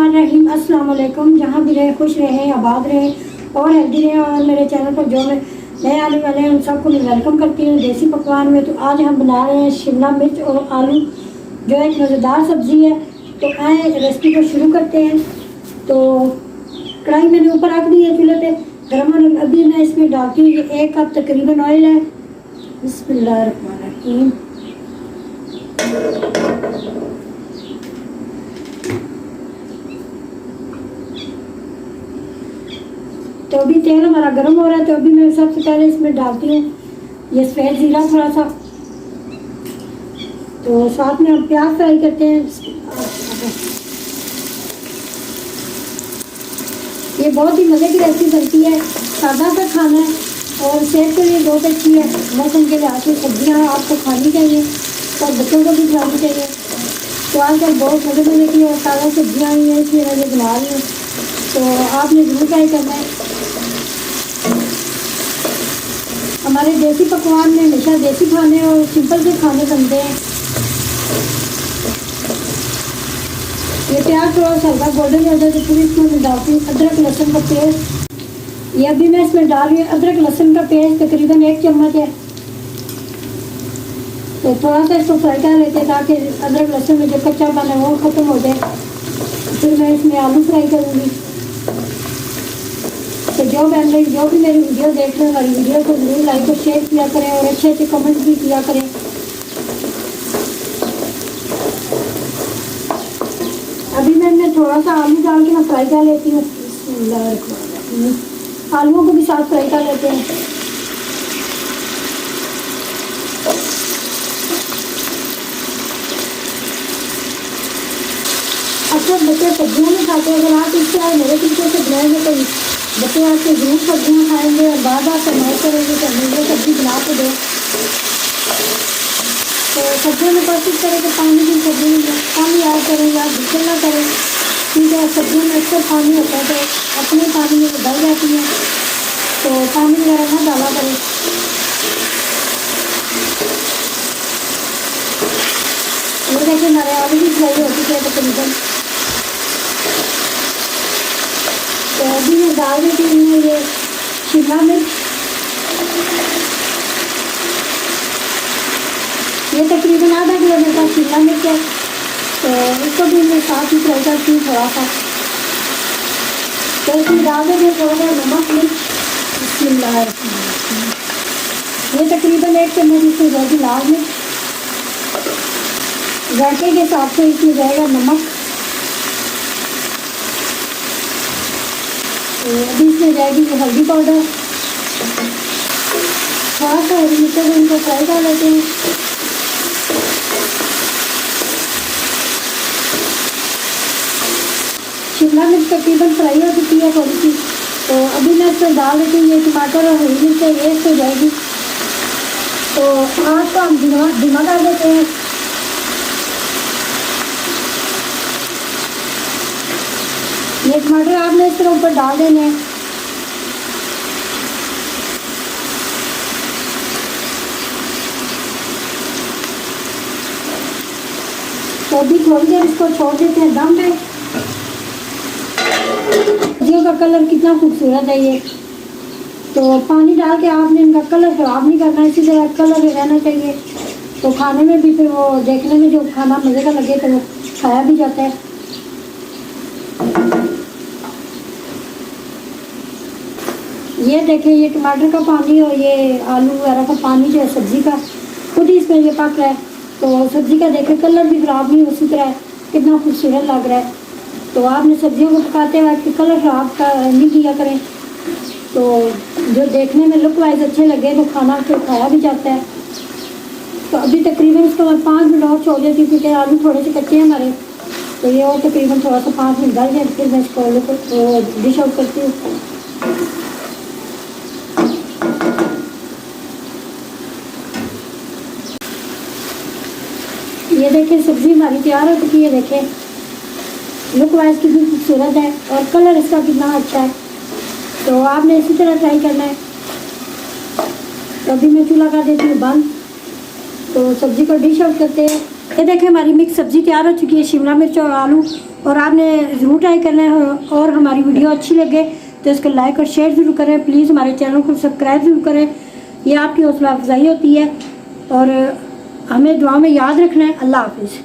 बिस्मिल्लाहिर्रहमानिर्रहीम। अस्सलाम वालेकुम। जहाँ भी रहे खुश रहें, आबाद रहें और हेल्दी रहें। और मेरे चैनल पर जो नए आने वाले हैं उन सबको मैं वेलकम करती हूँ देसी पकवान में। तो आज हम बना रहे हैं शिमला मिर्च और आलू, जो एक मज़ेदार सब्ज़ी है। तो आए रेसिपी को शुरू करते हैं। तो कढ़ाई मैंने ऊपर रख दी है चूल्हे पे गर्म होने। अभी मैं इसमें डालती हूँ, ये 1 कप तकरीबन ऑयल है। बिस्मिल्लाहिर्रहमानिर्रहीम। तो अभी तेल हमारा गर्म हो रहा है। तो अभी मैं सबसे पहले इसमें डालती हूँ ये सफ़ेद ज़ीरा थोड़ा सा। तो साथ में हम प्याज फ्राई करते हैं। ये बहुत ही मज़े की रेसिपी बनती है, सादा सा खाना है और सेहत के लिए बहुत अच्छी है। मौसम के लिहाज से सब्जियाँ आपको खानी चाहिए और बच्चों को भी खिलानी चाहिए। तो आजकल बहुत मज़े मज़े की और ताज़ा सब्जियाँ आई हैं, इसलिए मैं बना रही हूँ। तो आपने ज़रूर ट्राई करना है। हमारे देसी पकवान में हमेशा देसी खाने और सिंपल से खाने बनते हैं। ये प्याज थोड़ा सा हल्का गोल्डन हो जाए तो फिर इसमें मैं डालती हूँ अदरक लहसुन का पेस्ट। ये अभी मैं इसमें डाल रही हूँ अदरक लहसुन का पेस्ट, तकरीबन 1 चम्मच है। तो थोड़ा सा इसको फ्राई कर लेते हैं ताकि अदरक लहसुन में जो कच्चापन है वो ख़त्म हो जाए। फिर मैं इसमें आलू फ्राई करूँगी। तो जो भी मेरी वीडियो देख रहे हैं, हमारी वीडियो को ज़रूर लाइक और शेयर किया करें और अच्छे अच्छे कमेंट भी किया करें। अभी मैं थोड़ा सा आलू डाल के मैं फ्राई कर लेती हूँ। आलूओं को भी साथ फ्राई कर लेते हैं। अक्सर बच्चे सब्जियाँ नहीं खाते। अगर आप इस तरह मेरे तरीके से बनाएंगे तो बच्चे आपसे ज़रूर सब्जियाँ खाएंगे और बार बार फरमाइश करेंगे कि हमें वो सब्ज़ी बना के दो। तो सब्जियों में कोशिश करें कि पानी की सब्जी में पानी ऐड करें या बिल्कुल ना करें, क्योंकि सब्जियों में अक्सर पानी होता है तो अपने पानी में उबल जाती है। तो पानी वगैरह ना डाला करें। ये देखिए हमारे आलू भी फ्राई हो चुके हैं तकरीबन। तो अभी मैं डाल देती हूँ ये शिमला मिर्च। ये तकरीबन आधा किलो मेरे पास शिमला मिर्च है। तो इसको भी मैं साथ ही फ्राई करती हूँ थोड़ा सा। तो इसमें डाल देंगे थोड़ा सा नमक मिर्च। ये तकरीबन 1 चम्मच इसमें जाएगी लाल मिर्च। जायके के हिसाब से इसमें जाएगा नमक। अभी इसमें जाएगी ये हल्दी पाउडर। थोड़ा सा हरी मिर्च को इनको फ्राई कर लेते हैं। शिमला मिर्च तकरीबन फ्राई हो चुकी है थोड़ी सी। तो अभी मैं इसमें डाल देती हूँ ये टमाटर और हरी मिर्च है, ये इससे जाएगी। तो आँच को हम धीमा कर देते हैं। ये टमाटर आपने इस तरह ऊपर डाल देने हैं। तो अभी थोड़ी देर इसको छोड़ देते हैं दम पे। सब्जियों का कलर कितना खूबसूरत है ये। तो पानी डाल के आपने इनका कलर ख़राब नहीं करना, इसी तरह कलर रहना चाहिए। तो खाने में भी फिर वो देखने में जो खाना मज़े का लगे तो वो खाया भी जाता है। ये देखें ये टमाटर का पानी और ये आलू वगैरह का पानी जो है सब्ज़ी का खुद ही इसमें ये पक रहा है। तो सब्ज़ी का देखें कलर भी ख़राब नहीं, उसी तरह कितना खूबसूरत लग रहा है। तो आपने सब्जियों को पकाते वक्त कलर ख़राब नहीं किया करें। तो जो देखने में लुक वाइज अच्छे लगे तो खाना फिर खाया भी जाता है। तो अभी तकरीबन इसको मैं 5 मिनट और छोड़ देती हूँ, क्योंकि आलू थोड़े से कच्चे हैं हमारे। तो ये और तकरीबन थोड़ा सा 5 मिनट गल जाए फिर मैं इसको आलू को डिश आउट करती हूँ। ये देखें सब्ज़ी हमारी तैयार हो चुकी है। देखें लुक वाइज कितनी खूबसूरत है और कलर इसका कितना अच्छा है। तो आपने इसी तरह ट्राई करना है। तो अभी मैं चूल्हा कर देती हूँ बंद। तो सब्ज़ी को डिश आउट करते हैं। ये देखें हमारी मिक्स सब्ज़ी तैयार हो चुकी है। शिमला मिर्च और आलू और आपने ज़रूर ट्राई करना है। और हमारी वीडियो अच्छी लगे तो इसको लाइक और शेयर ज़रूर करें। प्लीज़ हमारे चैनल को सब्सक्राइब ज़रूर करें, ये आपकी हौसला अफजाई होती है। और हमें दुआ में याद रखना है। अल्लाह हाफिज़।